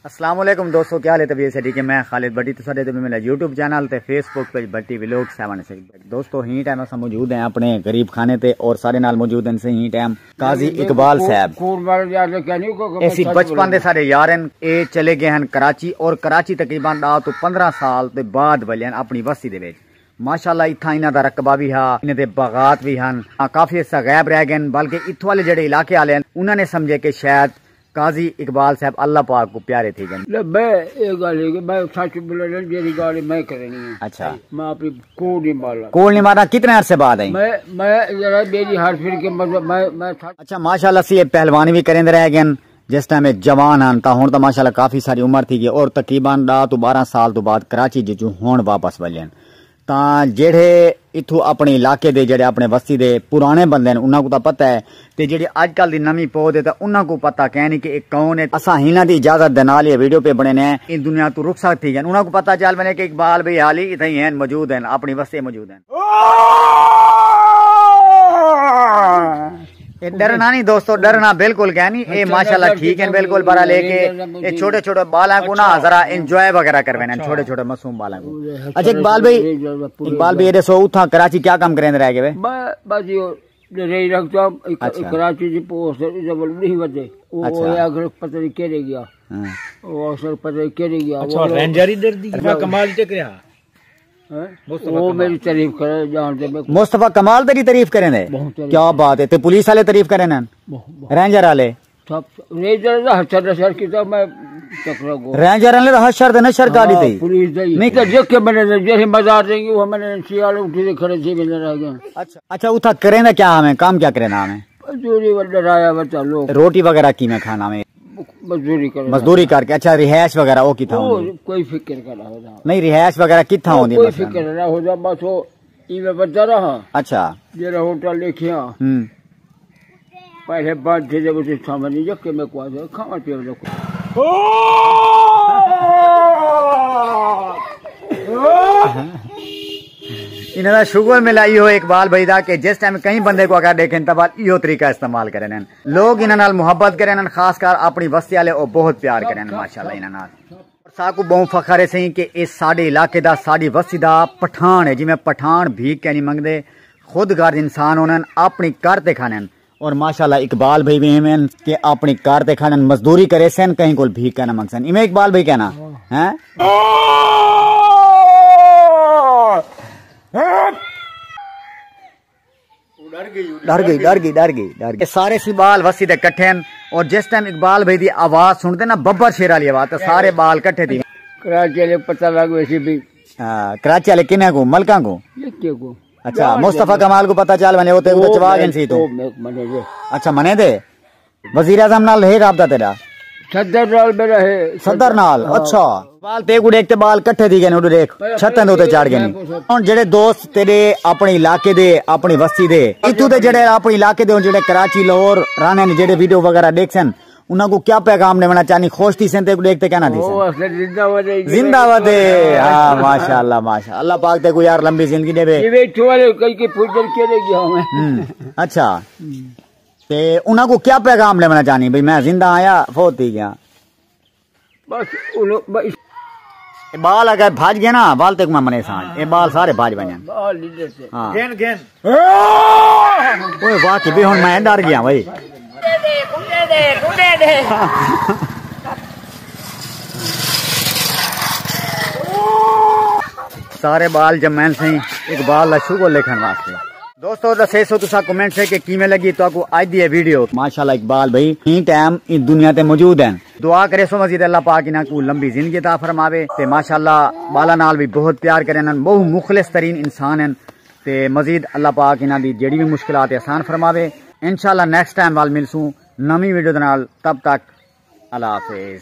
अस्सलाम वालेकुम दोस्तों, क्या हाल है? तबीयत से ठीक है। मैं खालिद भट्टी तो साडे मेरा यूट्यूब चैनल ते फेसबुक पेज भट्टी व्लॉग 7 दोस्तों ही टाइम अस मौजूद हैं अपने गरीब खाने ते और सारे नाल मौजूद हैं ही टाइम काजी इकबाल साहब। ऐसी बचपन दे सारे यार हैं। ए चले गए हैं कराची और कराची तकरीबन 15 साल के बाद वले अपनी बस्ती दे विच। माशाअल्लाह इत्था इन्हां दा रकबा भी है, इन्हां दे बागात भी हैं, काफी ऐसा गैब रह गए। बल्कि इत्थों वाले जेडे इलाके वाले हैं उन्होंने समझे कि शायद काजी इकबाल साहब अल्लाह पाक को प्यारे थे। अच्छा, मैं अपनी कोड नहीं मारा। कोड नहीं मारा कितने अरसे बाद आई? मैं जरा मेरी हर फिर के मैं अच्छा माशाल्लाह से पहलवानी भी करेंदे रह गए जिस टाइम जवान हैं तो हुण तो माशाल्लाह काफी सारी उम्र थी गई और तकरीबन 10 तो 12 साल तो बाद कराची जो हुण वापस वले तां जेड़े इथों अपने इलाके दे जेड़े अपने बस्ती दे पुराने बंदे उन्हां को तो पता है ते जेड़ी आजकल दी नवी पौध है उन्हां को पता कहनी कि एक कौन है। असा हिना दी इजाजत दे नाल ये वीडियो पे बने ने इन दुनिया तो रुखसत थी गए। उन्हां को पता चल बने कि इकबाल भाई हाली इथे हैं मौजूद हैं अपनी बस्ती मौजूद हैं। डरना नहीं दोस्तों, डरना बिल्कुल क्या नहीं। ये माशाल्लाह ठीक है बिल्कुल बड़ा लेके ये छोटे छोटे बाल को ना जरा एंजॉय वगैरह करवाना छोटे छोटे मासूम बाल को। अच्छा इकबाल भाई ये दसो उठा कराची क्या काम करें रह गए? बस यो रही रखता कराची जी पोस्ट जब नहीं बचे वो अगर पता नहीं केरे गया वो अक्सर पता नहीं केरे गया। अच्छा रेंजर इधर दी कमाल टेक रहा वो मेरी तारीफ करे जानते मुस्तफा कमाल तेरी तारीफ करें दे क्या बात है। ते पुलिस वाले तारीफ करें ना रेंजर वाले सब रेंजर हशर की तो मैं चक्रा गो रेंजर वाले हशर दे नशर गाड़ी दे पुलिस दे नहीं तो देख के मैंने जैसे मजार देंगे वो मैंने सियाल उठी से खड़े से मिल रह गए। अच्छा उठा करें ना क्या हमें काम क्या करें ना हमें मजदूरी डराया बच्चा लोग रोटी वगैरह की में खाना में मजदूरी करके। अच्छा रिहायश वगैरह वो कितना कोई फिक्र करा हो जा नहीं रिहायश वगैरह कितना होती कोई फिक्र ना हो जा बस वो इवे बच्चा रहा। अच्छा जेरा होटल लिखिया पहले बात थे जब उसे समझ नहीं जब के मैं को खावा पियो देखो इन्हें शुगर मिलाई हो इकबाल भाई दा के जिस टाइम कई बंदे को अगर देखें तब यो तरीका इस्तेमाल करें लोग इन्हां नाल मुहब्बत करें खासकर अपनी बस्ती वाले और बहुत प्यार करें माशाल्लाह इन्हां नाल। साकू बहुत फखर है सही कि इस साडे इलाके दा साडी बस्ती दा पठान है जिवें पठान भीख के नहीं मंगदे खुद गर्ज इंसान होने अपनी करते खाने और माशाल्लाह इकबाल भाई भी हमें के अपनी करते खाने मजदूरी करे सन कहीं को भीख कहना मंगसन इमें इकबाल भाई कहना है। डर गई सारे सी बाल वसी दे कट्ठे हैं और जिस टाइम इकबाल भाई दी आवाज सुनते ना बब्बर शेर वाली आवाज तो सारे बाल कट्ठे थी। कराची वाले पता लग वैसे भी कराची वाले किने को मलका को अच्छा मुस्तफा कमाल को पता चल बने होते चवा गए तो अच्छा मने दे वजीर आजम नाल है राबता तेरा सदर नाल में रहे सदर नाल। अच्छा बाल ते गुड़े ते बाल कट्ठे थी गए देख छतन दे चढ़ गए हुन जेड़े दोस्त तेरे अपने इलाके दे अपनी बस्ती दे इतू ते जेड़े अपने इलाके दे जेड़े कराची लाहौर राणे ने जेड़े वीडियो वगैरह देखसन उन्हां को क्या पैगाम देना चाहनी खुश थी सन ते देखते कहना थी जिंदाबाद हां माशाल्लाह माशाल्लाह पाक ते को यार लंबी जिंदगी देवे ये बैठो वाले कई के पूजन के गया मैं। अच्छा ते उन्हां को क्या पैगाम लेना चाहनी भाई मैं जिंदा आया फोत ही गया बस बाल अगर भाज गया ना बाल तक मैं मने सांझ ये बाल सारे भाज बने हां गेन ओए वाह कि भी हुन मैं डर गया भाई सारे बाल जमैन से इकबाल लशू को लिखन वास्ते दोस्तों दसे सो तुसा कमेंट से कि किमें लगी तो आपको आज दी वीडियो। माशाल्लाह इकबाल भाई ही टाइम इस दुनिया ते मौजूद हैं दुआ करे सो मजीद अल्लाह पाक इन्हां को लंबी जिंदगी अता फरमावे ते माशाल्लाह बाला नाल भी बहुत प्यार करें बहुत मुखलिस तरीन इंसान हैं ते मजीद अल्लाह पाक इन्हां दी जेड़ी भी मुश्किलात आसान फरमावे। इंशाल्लाह नेक्स्ट टाइम वाल मिलसूं नवी वीडियो दे नाल तब तक अल्लाह हाफिज।